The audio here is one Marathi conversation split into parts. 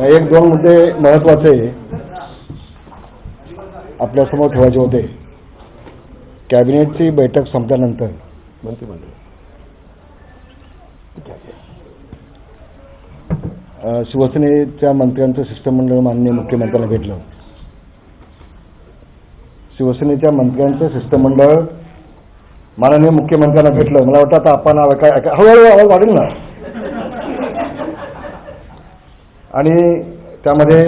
एक दोन मुद्दे महत्त्वाचे आपल्यासमोर ठेवायचे होते. कॅबिनेटची बैठक संपल्यानंतर शिवसेनेच्या मंत्र्यांचं शिष्टमंडळ माननीय मुख्यमंत्र्यांना भेटलं. शिवसेनेच्या मंत्र्यांचं शिष्टमंडळ माननीय मुख्यमंत्र्यांना भेटलं. मला वाटतं आता आपण हळूहळू आवाज वाढेल ना. आणि त्यामध्ये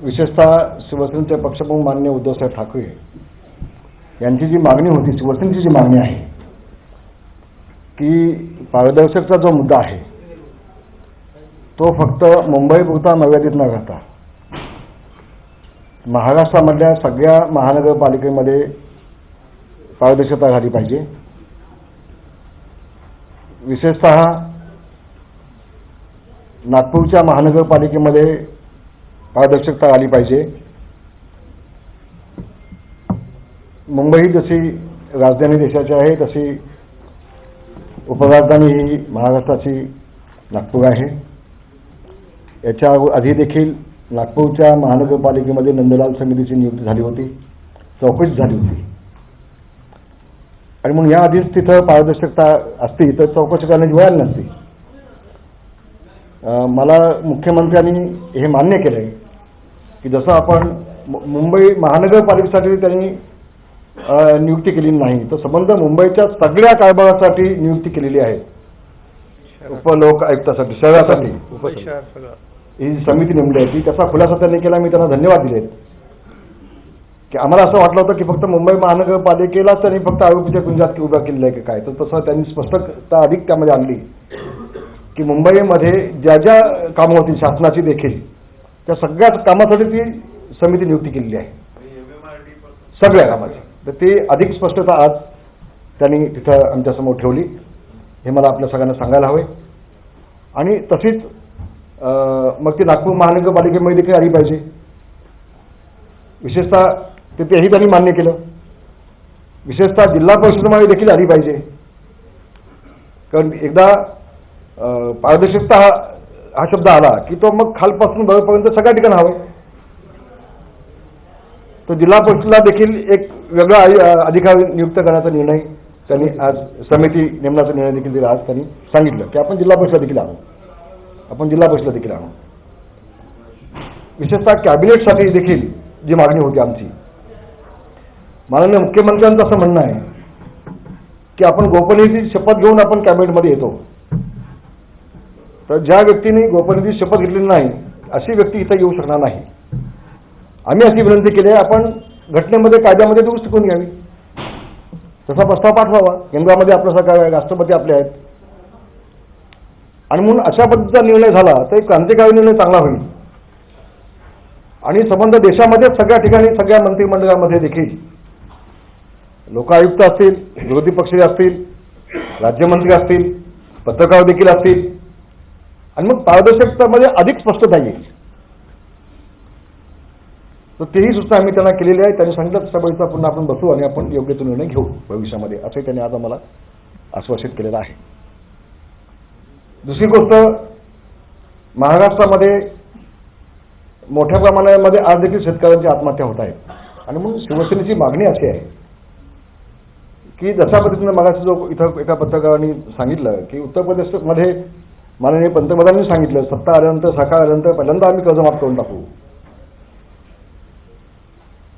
विशेषतः शिवसेनेचे पक्षप्रमुख माननीय उद्धवसाहेब ठाकरे यांची जी मागणी होती, शिवसेनेची जी मागणी आहे की पारदर्शकता जो मुद्दा आहे तो फक्त मुंबईपुरता मर्यादित न राहता महाराष्ट्रामधल्या सगळ्या महानगरपालिकेमध्ये पारदर्शकता झाली पाहिजे. विशेषतः नागपूरच्या महानगरपालिकेमध्ये पारदर्शकता आली पाहिजे. मुंबई जशी राजधानी देशाची आहे तशी उपराजधानी ही महाराष्ट्राची नागपूर आहे. याच्या आधी देखील नागपूरच्या महानगरपालिकेमध्ये नंदलाल समितीची नियुक्ती झाली होती, चौकशी झाली होती. आणि म्हणून याआधीच तिथं पारदर्शकता असती तर चौकशी करण्याची वेळ आली नसती. मला मुख्यमंत्र्यांनी हे मान्य केलं आहे की जसं आपण मुंबई महानगरपालिकेसाठी त्यांनी नियुक्ती केली नाही तर संबंध मुंबईच्या सगळ्या कारभारासाठी नियुक्ती केलेली आहे. उपलोक आयुक्तासाठी शहरासाठी ही समिती नेमली आहे. ती त्याचा खुलासा त्यांनी केला. मी त्यांना धन्यवाद दिले की आम्हाला असं वाटलं होतं की फक्त मुंबई महानगरपालिकेलाच त्यांनी फक्त आरोपीच्या गुंजात उभा केलेलं आहे की काय, तर तसं त्यांनी स्पष्टता अधिक त्यामध्ये आणली की मुंबईमध्ये ज्या ज्या कामं होती शासनाची देखील त्या सगळ्या कामासाठी ती समिती नियुक्ती केलेली आहे, सगळ्या कामाची. तर ती अधिक स्पष्टता आज त्यांनी तिथं आमच्यासमोर ठेवली. हे मला आपल्या सगळ्यांना सांगायला हवे. आणि तशीच मग ती नागपूर महानगरपालिकेमध्ये देखील आली पाहिजे. विशेषतः तेही त्यांनी मान्य केलं. विशेषतः जिल्हा परिषदेमध्ये देखील आली पाहिजे. कारण एकदा पारदर्शकता हा शब्द आला की तो मग खालपासून वरपर्यंत सगळ्या ठिकाणी हवं. तो जिल्हा परिषदेला देखील एक वेगळा अधिकारी नियुक्त करण्याचा निर्णय त्यांनी आज समिती नेमण्याचा निर्णय देखील दिला. आज त्यांनी सांगितलं की आपण जिल्हा परिषद देखील आणू, आपण जिल्हा परिषद देखील आणू. विशेषतः कॅबिनेटसाठी देखील जी मागणी होती आमची, माननीय मुख्यमंत्र्यांचं असं म्हणणं आहे की आपण गोपनीयतेची शपथ घेऊन आपण कॅबिनेटमध्ये येतो. तर ज्या व्यक्तीने गोपनीयतेची शपथ घेतलेली नाही अशी व्यक्ती इथं येऊ शकणार नाही. आम्ही अशी विनंती केली आहे आपण घटनेमध्ये कायद्यामध्ये दुरुस्ती करून घ्यावी, तसा प्रस्ताव पाठवावा. केंद्रामध्ये आपल्यासारखा राष्ट्रपती आपले आहेत. आणि म्हणून अशा पद्धतीचा निर्णय झाला तर एक क्रांतिकारी निर्णय चांगला होईल. आणि संबंध देशामध्ये सगळ्या ठिकाणी सगळ्या मंत्रिमंडळामध्ये देखील लोकायुक्त असतील, विरोधी पक्षी असतील, राज्यमंत्री असतील, पत्रकार देखील असतील. आणि मग पारदर्शकतामध्ये अधिक स्पष्टता येईल. तर तेही सूचना आम्ही त्यांना केलेली आहे. त्यांनी सांगितलं सभेचा पुन्हा आपण बसू आणि आपण योग्य तो निर्णय घेऊ भविष्यामध्ये, असंही त्यांनी आज आम्हाला आश्वासित केलेलं आहे. दुसरी गोष्ट, महाराष्ट्रामध्ये मोठ्या प्रमाणामध्ये आज देखील शेतकऱ्यांची आत्महत्या होत आहेत. आणि म्हणून शिवसेनेची मागणी अशी आहे की जशा पद्धतीने मागाशी जो इथं एका पत्रकारांनी सांगितलं की उत्तर प्रदेशमध्ये माननीय पंतप्रधानांनी सांगितलं सत्ता आल्यानंतर, सरकार आल्यानंतर पहिल्यांदा आम्ही कर्जमाफ करून टाकू.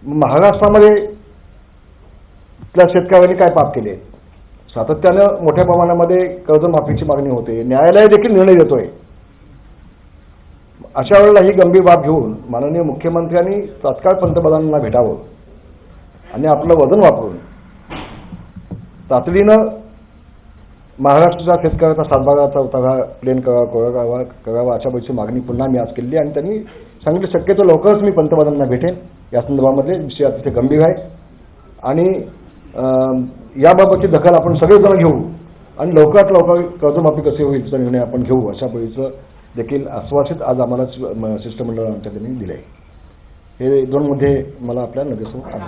महाराष्ट्रामध्ये त्या शेतकऱ्यांनी काय पाप केले? सातत्यानं मोठ्या प्रमाणामध्ये कर्जमाफीची मागणी होते. न्यायालय देखील निर्णय देतोय. अशा वेळेला ही गंभीर बाब घेऊन माननीय मुख्यमंत्र्यांनी तात्काळ पंतप्रधानांना भेटावं आणि आपलं वजन वापरून तातडीनं महाराष्ट्राच्या शेतकऱ्याचा सातबाराचा उतारा प्लेन करावा अशा पैकी मागणी पुन्हा मी आज केली. आणि त्यांनी सांगितलं शक्यतो लवकरच मी पंतप्रधानांना भेटेन. या संदर्भामध्ये विषय अतिशय गंभीर आहे आणि याबाबतची दखल आपण सगळेजण घेऊ आणि लवकरात लवकर कर्जमाफी कशी होईल याचा निर्णय आपण घेऊ अशा पद्धतीचं देखील आश्वासित आज आम्हाला शिष्टमंडळाने आमच्या त्यांनी दिले आहे. हे दोन मुद्दे मला आपल्या नजरेसमोर आणले.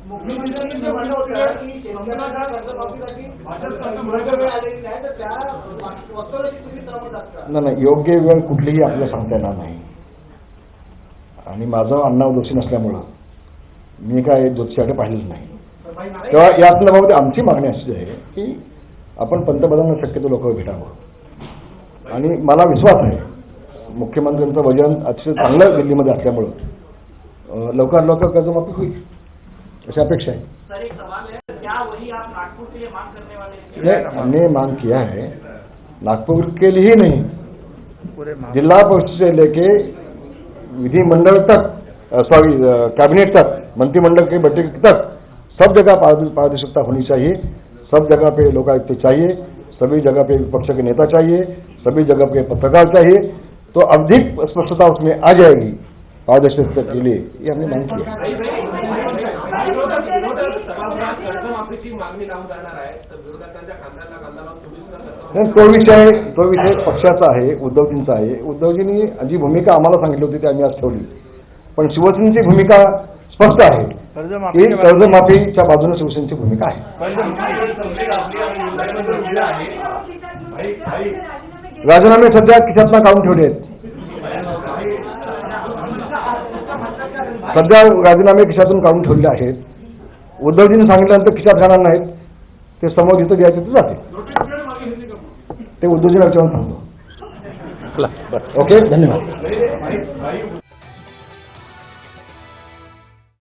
मुख्यमंत्र्यांनी जे म्हणलं होतं की शेतकऱ्यांना कर्जमाफीसाठी भाजप योग्य वेळ आलेली नाही, तर त्या वक्तव्याची तुम्ही सहमत आहात का? नाही, योग्य वेळ कुठलीही आपल्याला सांगता येणार नाही. आणि माझं अण्णा दोषी नसल्यामुळं मी काय ज्योतिषाकडे पाहिलंच नाही. तेव्हा यातल्या बाबतीत आमची मागणी अशी आहे की आपण पंतप्रधानांना शक्यतो लोक भेटावं. आणि मला विश्वास आहे मुख्यमंत्र्यांचं वजन अतिशय चांगलं दिल्लीमध्ये असल्यामुळं लवकरात लवकर कर्जमाफी होईल अशी अपेक्षा आहे. सर एक सवाल है, क्या वही आप नागपुर के लिए मांग करने वाले हैं? हमने मांग किया है, नागपुर के लिए ही नहीं, जिला परिषद से लेके विधिमंडल तक, सॉरी कैबिनेट तक, मंत्रिमंडल के बैठक तक सब जगह पारदर्शिता होनी चाहिए. सब जगह पे लोकायुक्त चाहिए, सभी जगह पे विपक्ष के नेता चाहिए, सभी जगह पे पत्रकार चाहिए. तो अधिक स्पष्टता उसमें आ जाएगी पारदर्शिता के लिए. ये हमने मांग किया. कर्जमाफीची मागणी लावून जाणार आहे तर विरोधकांच्या खासदारांना तो विषय पक्षाचा आहे, उद्धवजींचा आहे. उद्धवजींनी जी भूमिका आम्हाला सांगितली होती ती आम्ही आज ठेवली. पण शिवसेनेची भूमिका स्पष्ट आहे की कर्जमाफीच्या बाजूने शिवसेनेची भूमिका आहे. राजीनामे सध्या खिशातनं काढून ठेवले आहेत. सध्या राजीनामे खिशातून काढून ठेवले आहेत. उद्धवजींनी सांगितल्यानंतर खिशात घालणार नाहीत, ते समोर जिथं द्यायचे ते जाते. ते उद्धवजींना विचारून सांगतो. ओके, धन्यवाद.